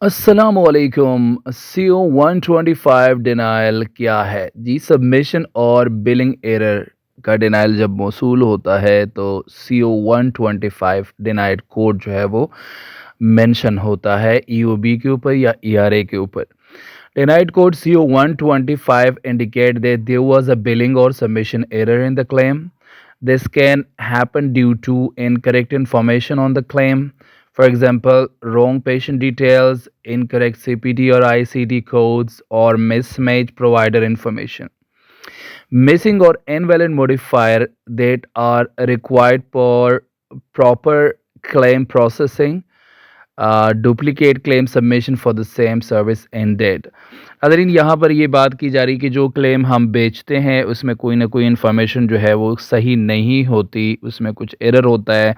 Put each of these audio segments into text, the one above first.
अस्सलामुअलैकुम। CO 125 denial क्या है जी? सबमिशन और बिलिंग एरर का डिनायल जब मौसूल होता है तो CO 125 डिनाइड कोड जो है वो मेंशन होता है EOB के ऊपर या ERA के ऊपर। Denied code CO 125 indicate that there was a billing or submission error in the claim. This can happen due to incorrect information on the claim. For example, wrong patient details, incorrect CPT or ICD codes, or mismatched provider information. Missing or invalid modifier that are required for proper claim processing. Duplicate claim submission for the same service ended. नाज़रीन, यहाँ पर ये बात की जा रही कि जो क्लेम हम बेचते हैं उसमें कोई ना कोई इन्फॉर्मेशन जो है वो सही नहीं होती, उसमें कुछ एरर होता है,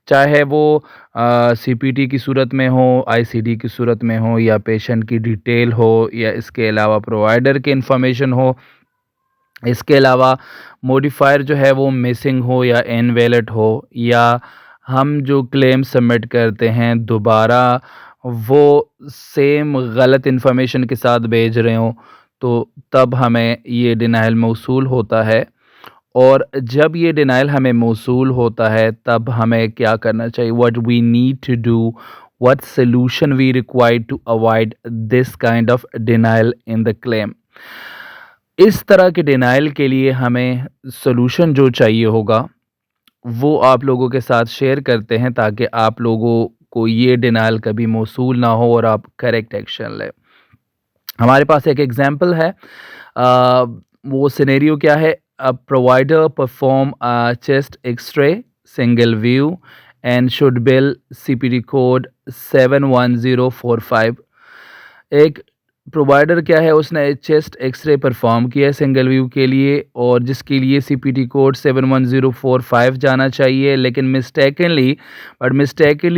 चाहे वो CPT की सूरत में हो, ICD की सूरत में हो, या पेशेंट की डिटेल हो, या इसके अलावा प्रोवाइडर की इन्फॉर्मेशन हो, इसके अलावा मॉडिफायर जो है वो मिसिंग हो या इनवैलिड हो, या हम जो क्लेम सबमिट करते हैं दोबारा वो सेम गलत इन्फॉर्मेशन के साथ भेज रहे हों, तो तब हमें ये डिनायल मौसूल होता है। और जब ये डिनायल हमें मौसूल होता है तब हमें क्या करना चाहिए? What we need to do, what solution we require to avoid this kind of denial in the claim. इस तरह के डिनायल के लिए हमें सॉल्यूशन जो चाहिए होगा वो आप लोगों के साथ शेयर करते हैं ताकि आप लोगों को ये डिनायल कभी मौसूल ना हो और आप करेक्ट एक्शन लें। हमारे पास एक एग्जांपल है। वो सिनेरियो क्या है? A provider perform chest X-ray single view and should bill CPT code 71045। एक प्रोवाइडर क्या है, उसने चेस्ट एक्स-रे परफॉर्म किया है सिंगल व्यू के लिए और जिसके लिए CPT कोड 71045 जाना चाहिए, लेकिन मिस्टेकनली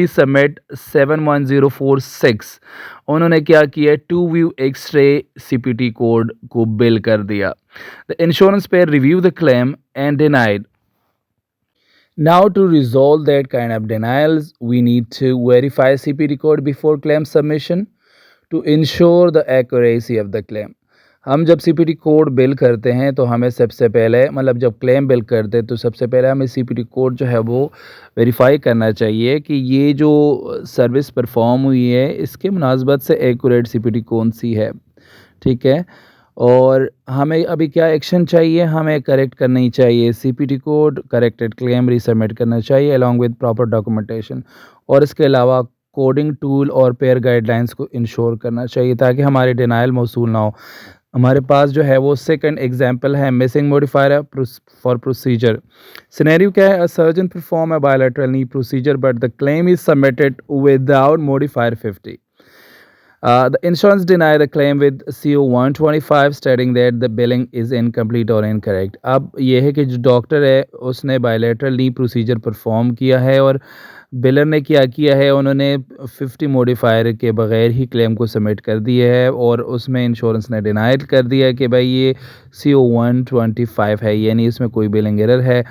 सबमिट 71046। उन्होंने क्या किया? Two view X-ray CPT code को बिल कर दिया। The insurance payer review the claim and denied. Now, to resolve that kind of denials, we need to verify CPT code before claim submission to ensure the accuracy of the claim. हम जब CPT code bill करते हैं तो हमें सबसे पहले, मतलब जब क्लेम बिल करते हैं तो सबसे पहले हमें CPT कोड जो है वो वेरीफाई करना चाहिए कि ये जो सर्विस परफॉर्म हुई है इसके मुनासबत से एक्यूरेट CPT कौन सी है। ठीक है, और हमें अभी क्या एक्शन चाहिए? हमें करेक्ट करनी चाहिए CPT code, corrected claim resubmit करना चाहिए अलॉन्ग विद प्रॉपर डॉक्यूमेंटेशन, और इसके अलावा कोडिंग टूल और पेयर गाइडलाइंस को इंश्योर करना चाहिए ताकि हमारे डिनायल मौसूल ना हो। हमारे पास जो है वो सेकंड एग्जांपल है missing modifier for procedure. Scenario क्या है? अ surgeon perform a bilateral knee procedure but the claim is submitted without modifier 50. The insurance denied the claim with CO 125 stating that the billing is incomplete or incorrect. अब ये है कि जो doctor है उसने bilateral नी procedure perform किया है और बिलर ने क्या किया है, उन्होंने 50 मॉडिफायर के बगैर ही क्लेम को सबमिट कर दिया है और उसमें इंश्योरेंस ने डिनाइड कर दिया कि भाई ये CO 125 है, यानी इसमें कोई बिलिंग एरर है।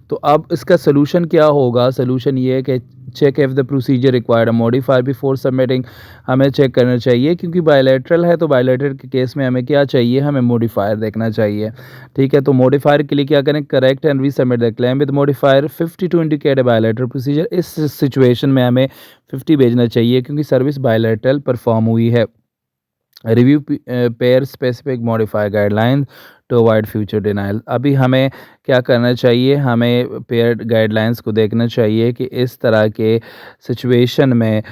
तो अब इसका सलूशन क्या होगा? सलूशन ये है कि check if the procedure required a modifier before submitting. हमें चेक करना चाहिए क्योंकि बायलैटरल है तो बायलैटरल के केस में हमें क्या चाहिए? हमें मॉडिफायर देखना चाहिए। ठीक है, तो मॉडिफायर के लिए क्या करें? Correct and resubmit the claim with modifier 50 to indicate a bilateral procedure. इस सिचुएशन में हमें 50 भेजना चाहिए क्योंकि सर्विस बायलैटरल परफॉर्म हुई है। Review payer specific modifier guideline to avoid future denial. अभी हमें क्या करना चाहिए? हमें पेयर गाइडलाइंस को देखना चाहिए कि इस तरह के सिचुएशन में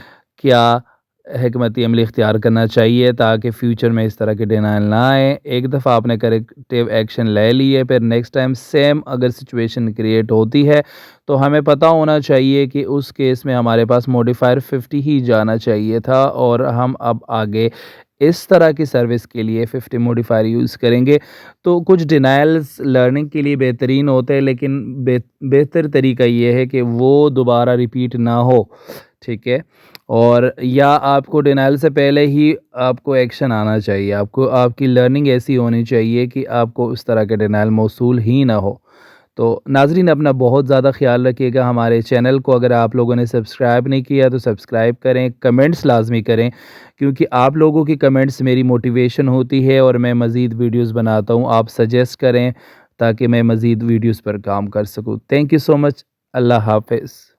क्या हिकमती अमली इख्तियार करना चाहिए ताकि फ्यूचर में इस तरह के डिनाइल ना आए। एक दफ़ा आपने करेक्टिव एक्शन ले लिए, फिर नेक्स्ट टाइम सेम अगर सिचुएशन क्रिएट होती है तो हमें पता होना चाहिए कि उस केस में हमारे पास मॉडिफायर 50 ही जाना चाहिए था और हम अब आगे इस तरह की सर्विस के लिए 50 मॉडिफायर यूज़ करेंगे। तो कुछ डिनायल्स लर्निंग के लिए बेहतरीन होते हैं, लेकिन बेहतर तरीका ये है कि वो दोबारा रिपीट ना हो। ठीक है, और या आपको डिनायल से पहले ही आपको एक्शन आना चाहिए। आपकी लर्निंग ऐसी होनी चाहिए कि आपको इस तरह के डिनायल मौसूल ही ना हो। तो नाज़रीन अपना बहुत ज़्यादा ख़्याल रखिएगा। हमारे चैनल को अगर आप लोगों ने सब्सक्राइब नहीं किया तो सब्सक्राइब करें, कमेंट्स लाज़मी करें क्योंकि आप लोगों की कमेंट्स मेरी मोटिवेशन होती है और मैं मज़ीद वीडियोज़ बनाता हूँ। आप सजेस्ट करें ताकि मैं मज़ीद वीडियोज़ पर काम कर सकूँ। Thank you so much. अल्लाह हाफ़िज़।